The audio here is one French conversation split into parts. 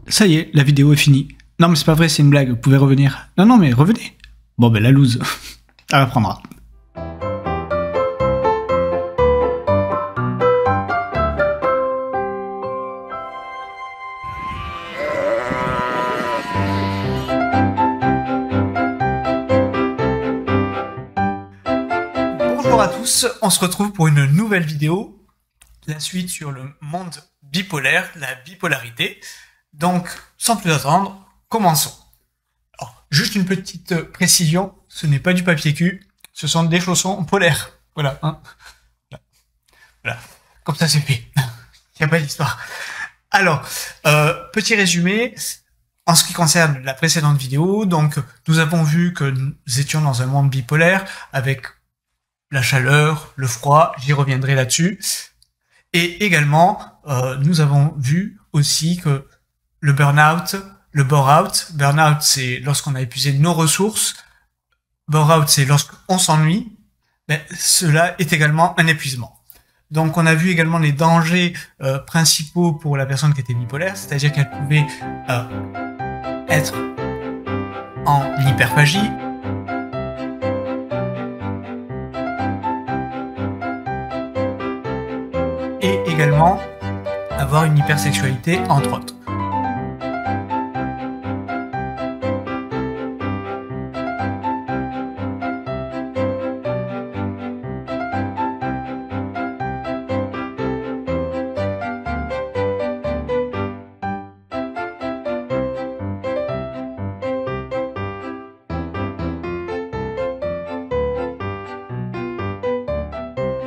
Ça y est, la vidéo est finie. Non mais c'est pas vrai, c'est une blague, vous pouvez revenir. Non mais revenez. Bon ben la loose, ça reprendra. Bonjour à tous, on se retrouve pour une nouvelle vidéo. La suite sur le monde bipolaire, la bipolarité. Donc, sans plus attendre, commençons. Alors, juste une petite précision, ce n'est pas du papier cul, ce sont des chaussons polaires. Voilà, hein. Voilà. Comme ça c'est fait. Il n'y a pas d'histoire. Alors, petit résumé, en ce qui concerne la précédente vidéo, donc nous avons vu que nous étions dans un monde bipolaire avec la chaleur, le froid, j'y reviendrai là-dessus. Et également, nous avons vu aussi que le burn-out, le bore-out. Burn-out, c'est lorsqu'on a épuisé nos ressources. Bore-out, c'est lorsqu'on s'ennuie. Ben, cela est également un épuisement. Donc, on a vu également les dangers principaux pour la personne qui était bipolaire, c'est-à-dire qu'elle pouvait être en hyperphagie, et également avoir une hypersexualité, entre autres.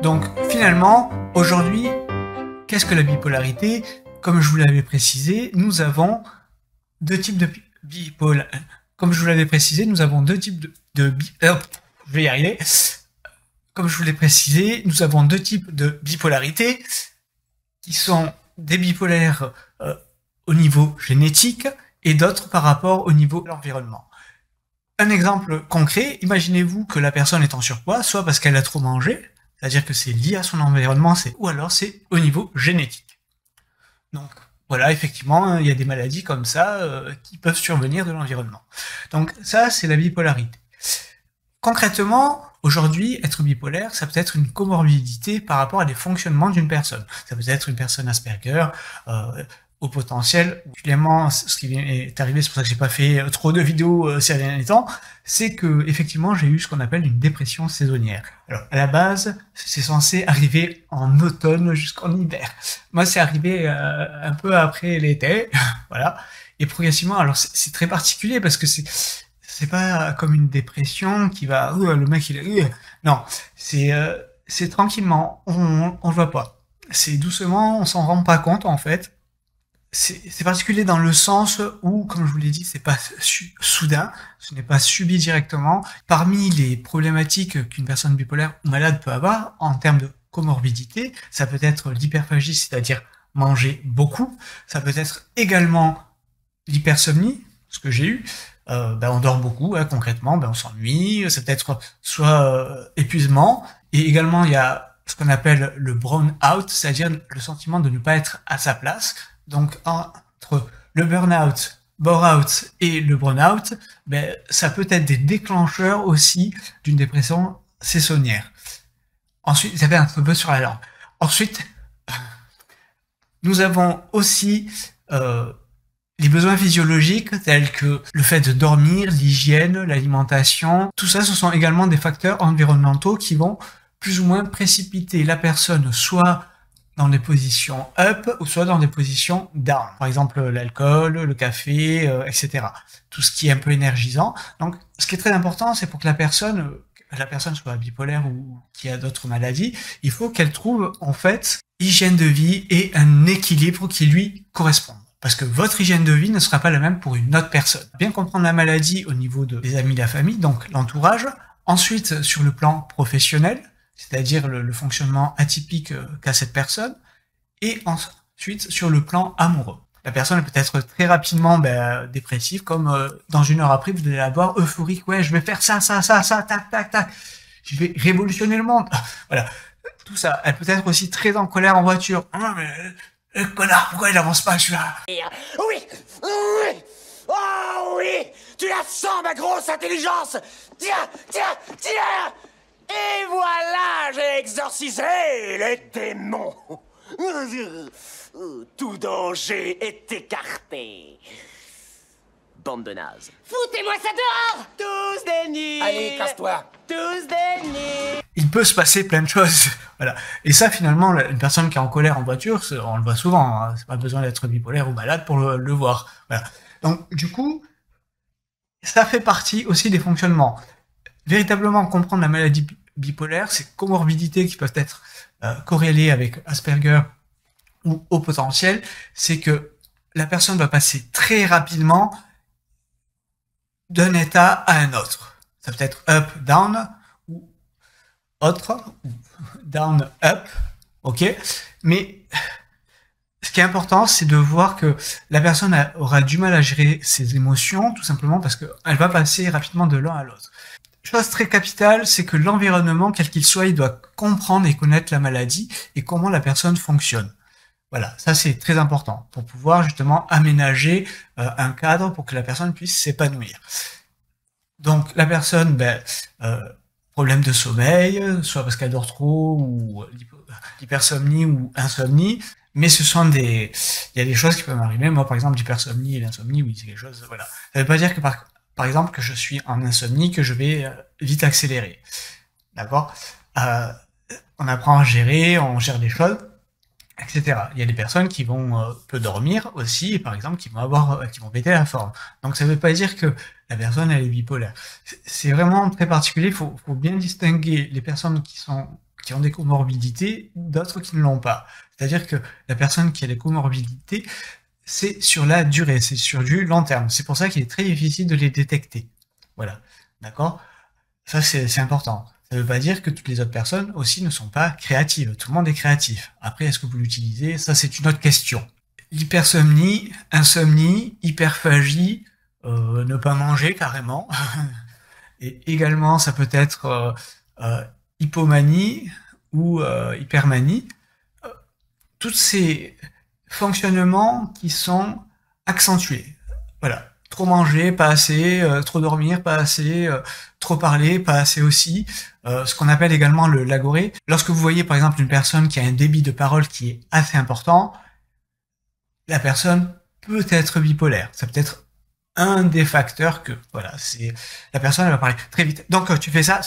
Donc finalement, aujourd'hui, qu'est-ce que la bipolarité? Comme je vous l'avais précisé, nous avons deux types de bipolarité. Comme je vous l'avais précisé, nous avons deux types je vais y arriver. Comme je vous l'ai précisé, nous avons deux types de bipolarité qui sont des bipolaires au niveau génétique et d'autres par rapport au niveau de l'environnement. Un exemple concret, imaginez-vous que la personne est en surpoids, soit parce qu'elle a trop mangé, c'est-à-dire que c'est lié à son environnement, ou alors c'est au niveau génétique. Donc voilà, effectivement, il y a des maladies comme ça qui peuvent survenir de l'environnement. Donc ça, c'est la bipolarité. Concrètement, aujourd'hui, être bipolaire, ça peut être une comorbidité par rapport à des fonctionnements d'une personne. Ça peut être une personne Asperger, au potentiel. Finalement, ce qui est arrivé, c'est pour ça que j'ai pas fait trop de vidéos ces derniers temps, c'est que effectivement j'ai eu ce qu'on appelle une dépression saisonnière. Alors à la base, c'est censé arriver en automne jusqu'en hiver. Moi, c'est arrivé un peu après l'été, voilà. Et progressivement, alors c'est très particulier parce que c'est pas comme une dépression qui va le mec il est non, c'est tranquillement, on le voit pas. C'est doucement, on s'en rend pas compte en fait. C'est particulier dans le sens où, comme je vous l'ai dit, c'est pas soudain, ce n'est pas subi directement. Parmi les problématiques qu'une personne bipolaire ou malade peut avoir en termes de comorbidité, ça peut être l'hyperphagie, c'est-à-dire manger beaucoup. Ça peut être également l'hypersomnie, ce que j'ai eu. On dort beaucoup, hein, concrètement, on s'ennuie. Ça peut être soit épuisement, et également il y a ce qu'on appelle le burn-out, c'est-à-dire le sentiment de ne pas être à sa place. Donc, entre le burn-out, bore-out et le burn-out, ça peut être des déclencheurs aussi d'une dépression saisonnière. Ensuite, vous avez un peu sur la langue. Ensuite, nous avons aussi les besoins physiologiques tels que le fait de dormir, l'hygiène, l'alimentation. Tout ça, ce sont également des facteurs environnementaux qui vont plus ou moins précipiter la personne soit dans des positions up ou soit dans des positions down. Par exemple, l'alcool, le café, etc. Tout ce qui est un peu énergisant. Donc, ce qui est très important, c'est pour que la personne soit bipolaire ou qui a d'autres maladies, il faut qu'elle trouve, en fait, hygiène de vie et un équilibre qui lui corresponde. Parce que votre hygiène de vie ne sera pas la même pour une autre personne. Bien comprendre la maladie au niveau des amis, de la famille, donc l'entourage. Ensuite, sur le plan professionnel, c'est-à-dire le fonctionnement atypique qu'a cette personne, et ensuite sur le plan amoureux. La personne peut être très rapidement dépressive, comme dans une heure après, vous allez la voir euphorique, ouais, je vais faire ça, tac, tac, tac, je vais révolutionner le monde. Voilà. tout ça. Elle peut être aussi très en colère en voiture. Ah, mais le connard, pourquoi il avance pas celui-là? Oui, oui, oh oui, tu la sens ma grosse intelligence. Tiens, tiens, tiens. Et voilà, j'ai exorcisé les démons. Tout danger est écarté. Bande de nazes. Foutez-moi ça dehors! Tous des nuls. Allez, casse-toi. Tous des nuls. Il peut se passer plein de choses. Voilà. Et ça, finalement, une personne qui est en colère en voiture, on le voit souvent. Hein. C'est pas besoin d'être bipolaire ou malade pour le voir. Voilà. Donc, du coup, ça fait partie aussi des fonctionnements. Véritablement comprendre la maladie bipolaire, ces comorbidités qui peuvent être corrélées avec Asperger ou haut potentiel, c'est que la personne va passer très rapidement d'un état à un autre. Ça peut être up, down, ou autre, ou down, up, ok? Mais ce qui est important, c'est de voir que la personne aura du mal à gérer ses émotions, tout simplement parce qu'elle va passer rapidement de l'un à l'autre. Chose très capitale, c'est que l'environnement, quel qu'il soit, il doit comprendre et connaître la maladie et comment la personne fonctionne. Voilà, ça c'est très important pour pouvoir justement aménager un cadre pour que la personne puisse s'épanouir. Donc la personne, problème de sommeil, soit parce qu'elle dort trop ou l'hypersomnie ou insomnie, mais il y a des choses qui peuvent m'arriver. Moi par exemple l'hypersomnie et l'insomnie, oui c'est quelque chose, voilà. Ça veut pas dire que par exemple que je suis en insomnie, que je vais vite accélérer. D'accord? On apprend à gérer, on gère des choses, etc. Il y a des personnes qui vont peu dormir aussi, et par exemple qui vont péter la forme. Donc ça ne veut pas dire que la personne elle est bipolaire. C'est vraiment très particulier. Il faut bien distinguer les personnes qui ont des comorbidités d'autres qui ne l'ont pas. C'est-à-dire que la personne qui a des comorbidités, c'est sur la durée, c'est sur du long terme. C'est pour ça qu'il est très difficile de les détecter. Voilà, d'accord? Ça c'est important. Ça ne veut pas dire que toutes les autres personnes aussi ne sont pas créatives. Tout le monde est créatif. Après, est-ce que vous l'utilisez? Ça, c'est une autre question. L'hypersomnie, insomnie, hyperphagie, ne pas manger carrément. Et également, ça peut être hypomanie ou hypermanie. Tous ces fonctionnements qui sont accentués. Voilà. Trop manger, pas assez, trop dormir, pas assez, trop parler, pas assez aussi. Ce qu'on appelle également le lagoré. Lorsque vous voyez par exemple une personne qui a un débit de parole qui est assez important, la personne peut être bipolaire. Ça peut être un des facteurs que, voilà, la personne elle va parler très vite. Donc tu fais ça.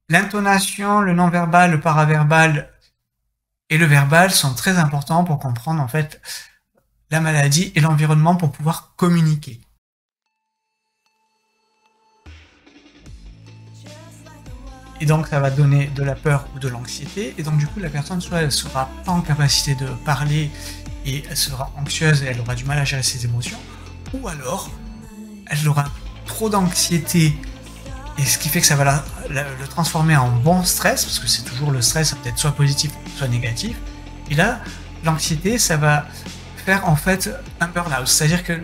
L'intonation, le non-verbal, le paraverbal et le verbal sont très importants pour comprendre en fait la maladie et l'environnement pour pouvoir communiquer. Et donc ça va donner de la peur ou de l'anxiété, et donc du coup la personne soit elle sera pas en capacité de parler et elle sera anxieuse et elle aura du mal à gérer ses émotions, ou alors elle aura trop d'anxiété, et ce qui fait que ça va le transformer en bon stress, parce que c'est toujours le stress, ça peut être soit positif soit négatif, et là l'anxiété ça va faire en fait un burn-out, c'est-à-dire que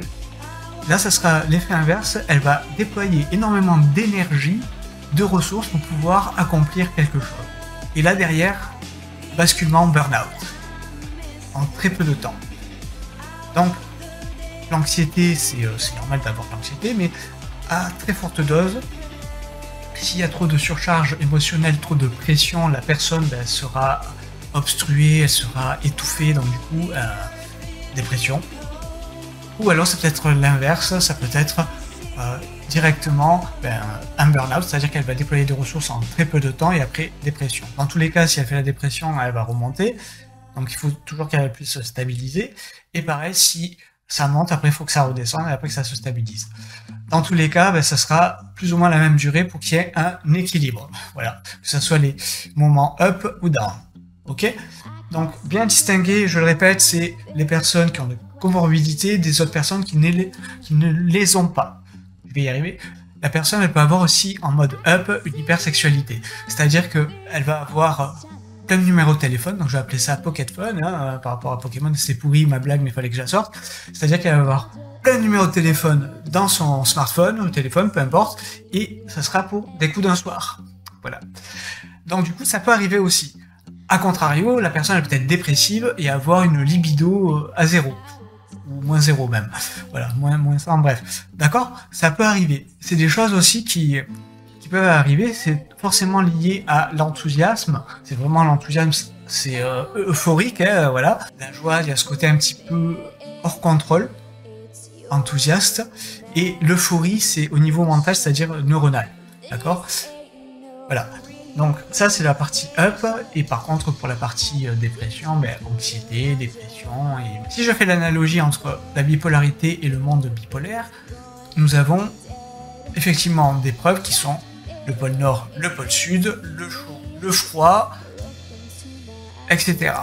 là ça sera l'effet inverse, elle va déployer énormément d'énergie, de ressources pour pouvoir accomplir quelque chose. Et là derrière, basculement burn-out en très peu de temps. Donc l'anxiété, c'est normal d'avoir l'anxiété, mais à très forte dose, s'il y a trop de surcharge émotionnelle, trop de pression, la personne elle sera obstruée, elle sera étouffée, donc du coup dépression. Ou alors c'est peut-être l'inverse, ça peut être directement un burn-out, c'est-à-dire qu'elle va déployer des ressources en très peu de temps et après dépression. Dans tous les cas, si elle fait la dépression, elle va remonter, donc il faut toujours qu'elle puisse se stabiliser. Et pareil, si ça monte, après il faut que ça redescende et après que ça se stabilise. Dans tous les cas, ça sera plus ou moins la même durée pour qu'il y ait un équilibre. Voilà, que ce soit les moments up ou down. Ok? Donc bien distinguer, je le répète, c'est les personnes qui ont des comorbidités des autres personnes qui ne les ont pas. Je vais y arriver. La personne, elle peut avoir aussi en mode up une hypersexualité. C'est-à-dire qu'elle va avoir plein de numéros de téléphone, donc je vais appeler ça Pocket Phone, hein, par rapport à Pokémon, c'est pourri ma blague, mais il fallait que je la sorte. C'est-à-dire qu'elle va avoir plein de numéros de téléphone dans son smartphone ou téléphone, peu importe, et ça sera pour des coups d'un soir. Voilà. Donc du coup, ça peut arriver aussi. A contrario, la personne est peut-être dépressive et avoir une libido à 0. Ou moins 0 même. Voilà, moins 100, bref. D'accord? Ça peut arriver. C'est des choses aussi qui peuvent arriver, c'est forcément lié à l'enthousiasme. C'est vraiment l'enthousiasme, c'est euphorique, hein, voilà. La joie, il y a ce côté un petit peu hors contrôle, enthousiaste. Et l'euphorie, c'est au niveau mental, c'est-à-dire neuronal. D'accord? Voilà. Donc ça, c'est la partie up. Et par contre, pour la partie dépression, ben, anxiété, dépression. Et si je fais l'analogie entre la bipolarité et le monde bipolaire, nous avons effectivement des preuves qui sont le pôle nord, le pôle sud, le chaud, le froid, etc.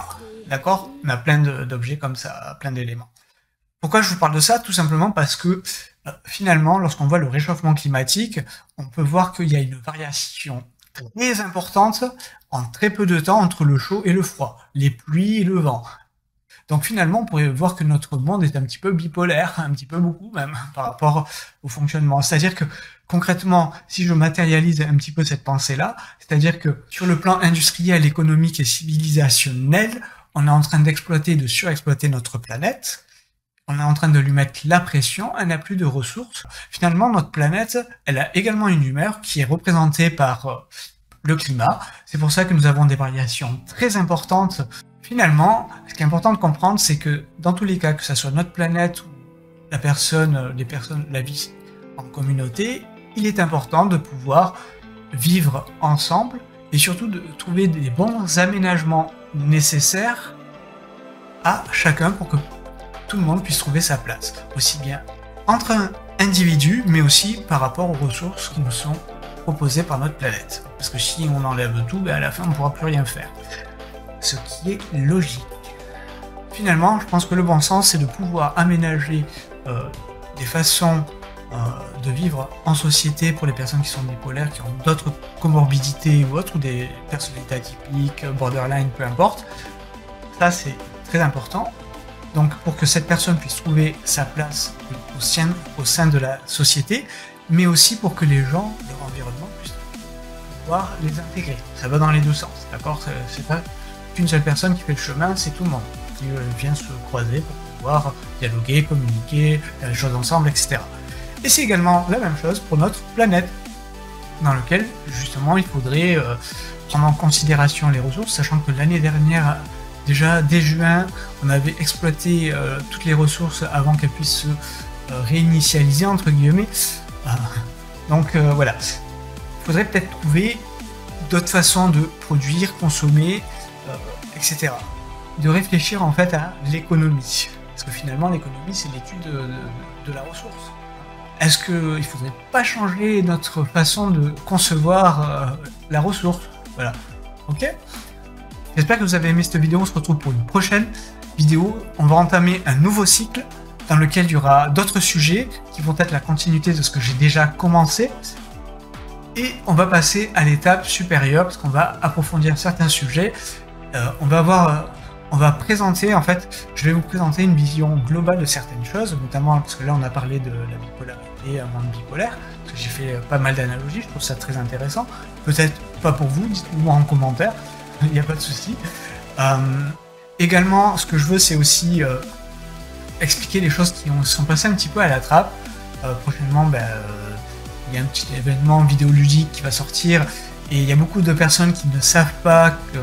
D'accord? On a plein d'objets comme ça, plein d'éléments. Pourquoi je vous parle de ça? Tout simplement parce que finalement, lorsqu'on voit le réchauffement climatique, on peut voir qu'il y a une variation très importante en très peu de temps entre le chaud et le froid, les pluies et le vent. Donc finalement, on pourrait voir que notre monde est un petit peu bipolaire, un petit peu beaucoup même, par rapport au fonctionnement. C'est-à-dire que concrètement, si je matérialise un petit peu cette pensée-là, c'est-à-dire que sur le plan industriel, économique et civilisationnel, on est en train d'exploiter, de surexploiter notre planète, on est en train de lui mettre la pression, elle n'a plus de ressources. Finalement, notre planète, elle a également une humeur qui est représentée par le climat. C'est pour ça que nous avons des variations très importantes. Finalement, ce qui est important de comprendre, c'est que dans tous les cas, que ce soit notre planète ou la personne, les personnes, la vie en communauté, il est important de pouvoir vivre ensemble et surtout de trouver des bons aménagements nécessaires à chacun pour que tout le monde puisse trouver sa place, aussi bien entre individus, mais aussi par rapport aux ressources qui nous sont proposées par notre planète. Parce que si on enlève tout, ben à la fin on ne pourra plus rien faire. Ce qui est logique. Finalement, je pense que le bon sens, c'est de pouvoir aménager des façons de vivre en société pour les personnes qui sont bipolaires, qui ont d'autres comorbidités ou autres, ou des personnalités atypiques, borderline, peu importe. Ça, c'est très important. Donc, pour que cette personne puisse trouver sa place au sein de la société, mais aussi pour que les gens, leur environnement, puissent pouvoir les intégrer. Ça va dans les deux sens, d'accord? C'est pas qu'une seule personne qui fait le chemin, c'est tout le monde qui vient se croiser pour pouvoir dialoguer, communiquer, faire les choses ensemble, etc. Et c'est également la même chose pour notre planète, dans laquelle, justement, il faudrait prendre en considération les ressources, sachant que l'année dernière, déjà dès juin, on avait exploité toutes les ressources avant qu'elles puissent se réinitialiser, entre guillemets. Donc voilà, il faudrait peut-être trouver d'autres façons de produire, consommer, etc. De réfléchir en fait à l'économie. Parce que finalement, l'économie, c'est l'étude de la ressource. Est-ce qu'il ne faudrait pas changer notre façon de concevoir la ressource? Voilà. Ok? J'espère que vous avez aimé cette vidéo. On se retrouve pour une prochaine vidéo. On va entamer un nouveau cycle dans lequel il y aura d'autres sujets qui vont être la continuité de ce que j'ai déjà commencé. Et on va passer à l'étape supérieure parce qu'on va approfondir certains sujets. On va présenter, en fait, je vais vous présenter une vision globale de certaines choses, notamment parce que là on a parlé de la bipolarité, un monde bipolaire, parce que j'ai fait pas mal d'analogies, je trouve ça très intéressant. Peut-être pas pour vous, dites-le moi en commentaire, il n'y a pas de souci. Également, ce que je veux, c'est aussi expliquer les choses qui sont passées un petit peu à la trappe. Prochainement, il y a un petit événement vidéoludique qui va sortir, et il y a beaucoup de personnes qui ne savent pas que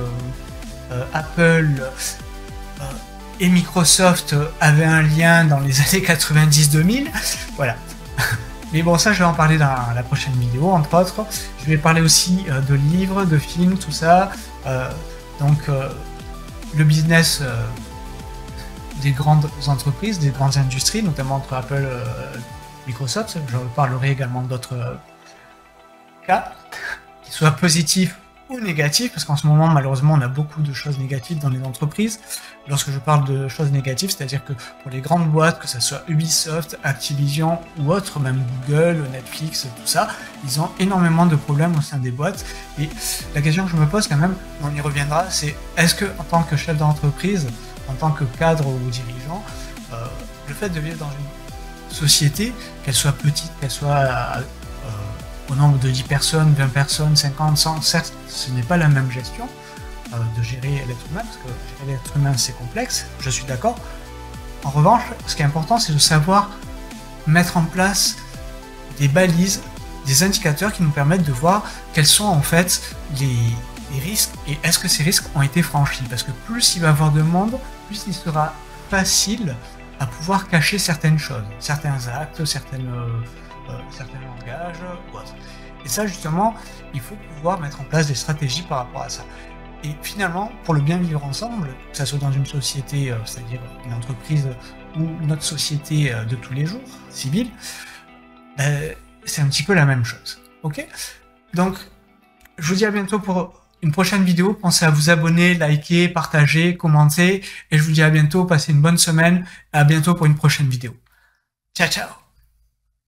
Apple et Microsoft avaient un lien dans les années 90-2000, voilà. Mais bon, ça je vais en parler dans la prochaine vidéo, entre autres. Je vais parler aussi de livres, de films, tout ça. Donc le business des grandes entreprises, des grandes industries, notamment entre Apple et Microsoft. Je parlerai également d'autres cas, qui soient positifs ou négatif, parce qu'en ce moment malheureusement on a beaucoup de choses négatives dans les entreprises. Lorsque je parle de choses négatives, c'est-à-dire que pour les grandes boîtes, que ce soit Ubisoft, Activision ou autres, même Google, Netflix, tout ça, ils ont énormément de problèmes au sein des boîtes. Et la question que je me pose quand même, on y reviendra, c'est est-ce que en tant que chef d'entreprise, en tant que cadre ou dirigeant, le fait de vivre dans une société, qu'elle soit petite, qu'elle soit au nombre de 10 personnes, 20 personnes, 50, 100, certes, ce n'est pas la même gestion, de gérer l'être humain, parce que gérer l'être humain c'est complexe, je suis d'accord. En revanche, ce qui est important, c'est de savoir mettre en place des balises, des indicateurs qui nous permettent de voir quels sont en fait les risques et est-ce que ces risques ont été franchis. Parce que plus il va y avoir de monde, plus il sera facile à pouvoir cacher certaines choses, certains actes, certains langages ou autres. Et ça justement, il faut pouvoir mettre en place des stratégies par rapport à ça. Et finalement, pour le bien vivre ensemble, que ce soit dans une société, c'est-à-dire une entreprise ou notre société de tous les jours, civile, c'est un petit peu la même chose. Ok ? Donc, je vous dis à bientôt pour une prochaine vidéo. Pensez à vous abonner, liker, partager, commenter. Et je vous dis à bientôt, passez une bonne semaine. À bientôt pour une prochaine vidéo. Ciao, ciao!